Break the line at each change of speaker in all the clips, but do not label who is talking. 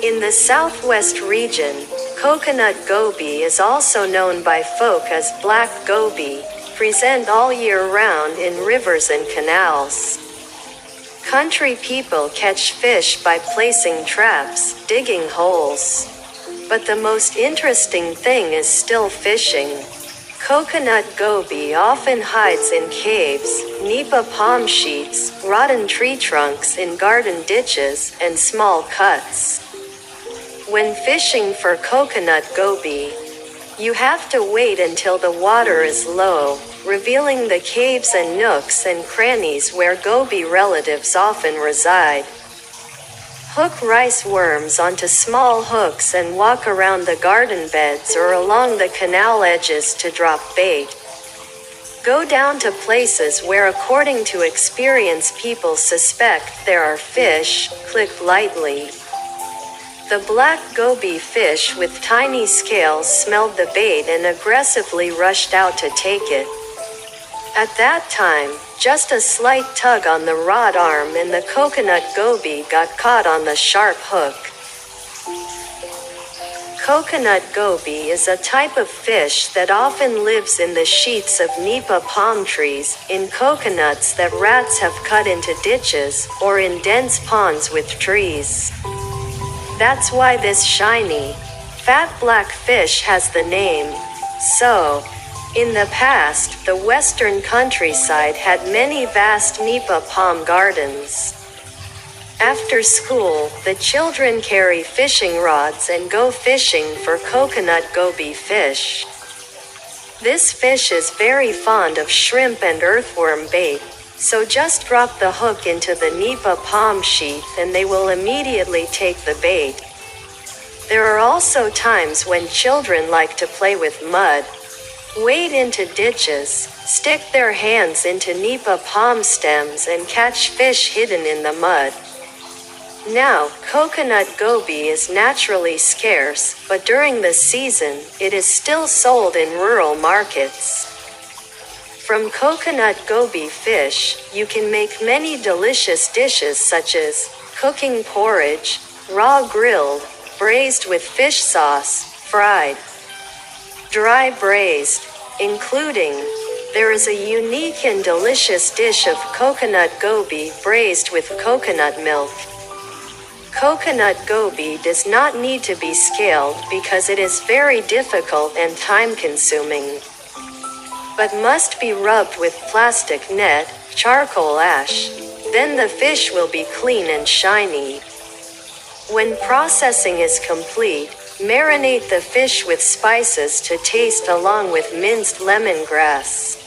In the southwest region, coconut goby is also known by folk as black goby, present all year round in rivers and canals. Country people catch fish by placing traps, digging holes. But the most interesting thing is still fishing. Coconut goby often hides in caves, nipa palm sheets, rotten tree trunks in garden ditches, and small cuts. When fishing for coconut goby, you have to wait until the water is low, revealing the caves and nooks and crannies where goby relatives often reside. Hook rice worms onto small hooks and walk around the garden beds or along the canal edges to drop bait. Go down to places where, according to experienced people, suspect there are fish, click lightly. The black goby fish with tiny scales smelled the bait and aggressively rushed out to take it. At that time, just a slight tug on the rod arm and the coconut goby got caught on the sharp hook. Coconut goby is a type of fish that often lives in the sheaths of nipa palm trees, in coconuts that rats have cut into ditches, or in dense ponds with trees. That's why this shiny, fat black fish has the name. So, in the past, the western countryside had many vast nipa palm gardens. After school, the children carry fishing rods and go fishing for coconut goby fish. This fish is very fond of shrimp and earthworm bait, so just drop the hook into the nipa palm sheath and they will immediately take the bait. There are also times when children like to play with mud. Wade into ditches, stick their hands into nipa palm stems and catch fish hidden in the mud. Now, coconut goby is naturally scarce, but during the season, it is still sold in rural markets. From coconut goby fish, you can make many delicious dishes such as cooking porridge, raw grilled, braised with fish sauce, fried, dry braised, including. There is a unique and delicious dish of coconut goby braised with coconut milk. Coconut goby does not need to be scaled because it is very difficult and time-consuming, but must be rubbed with plastic net, charcoal ash. Then the fish will be clean and shiny. When processing is complete, marinate the fish with spices to taste along with minced lemongrass.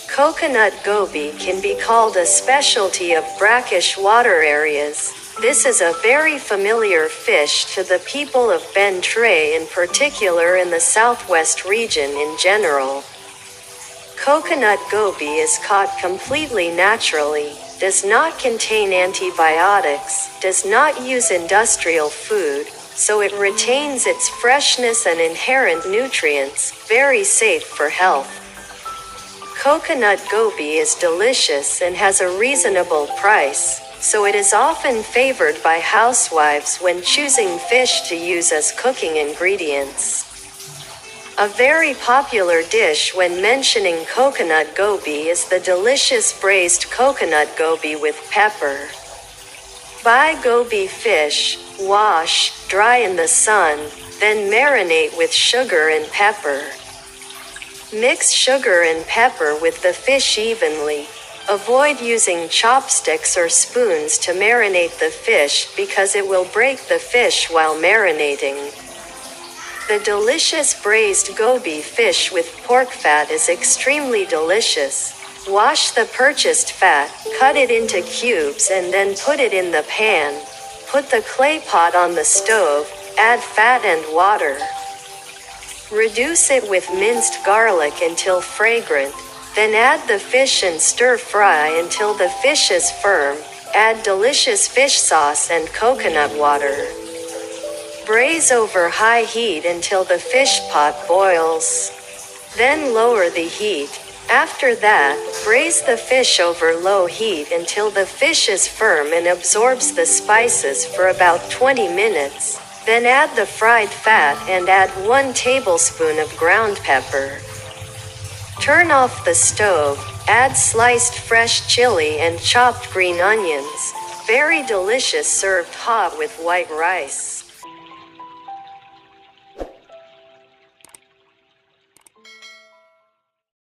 Coconut goby can be called a specialty of brackish water areas. This is a very familiar fish to the people of Ben Tre in particular, in the southwest region in general. Coconut goby is caught completely naturally, does not contain antibiotics, does not use industrial food, so it retains its freshness and inherent nutrients, very safe for health. Coconut goby is delicious and has a reasonable price, so it is often favored by housewives when choosing fish to use as cooking ingredients. A very popular dish when mentioning coconut goby is the delicious braised coconut goby with pepper. Buy goby fish, wash, dry in the sun, then marinate with sugar and pepper. Mix sugar and pepper with the fish evenly. Avoid using chopsticks or spoons to marinate the fish because it will break the fish while marinating. The delicious braised goby fish with pork fat is extremely delicious. Wash the purchased fat, cut it into cubes and then put it in the pan. Put the clay pot on the stove, add fat and water. Reduce it with minced garlic until fragrant. Then add the fish and stir fry until the fish is firm. Add delicious fish sauce and coconut water. Braise over high heat until the fish pot boils. Then lower the heat. After that, braise the fish over low heat until the fish is firm and absorbs the spices for about 20 minutes. Then add the fried fat and add 1 tablespoon of ground pepper. Turn off the stove, add sliced fresh chili and chopped green onions. Very delicious served hot with white rice.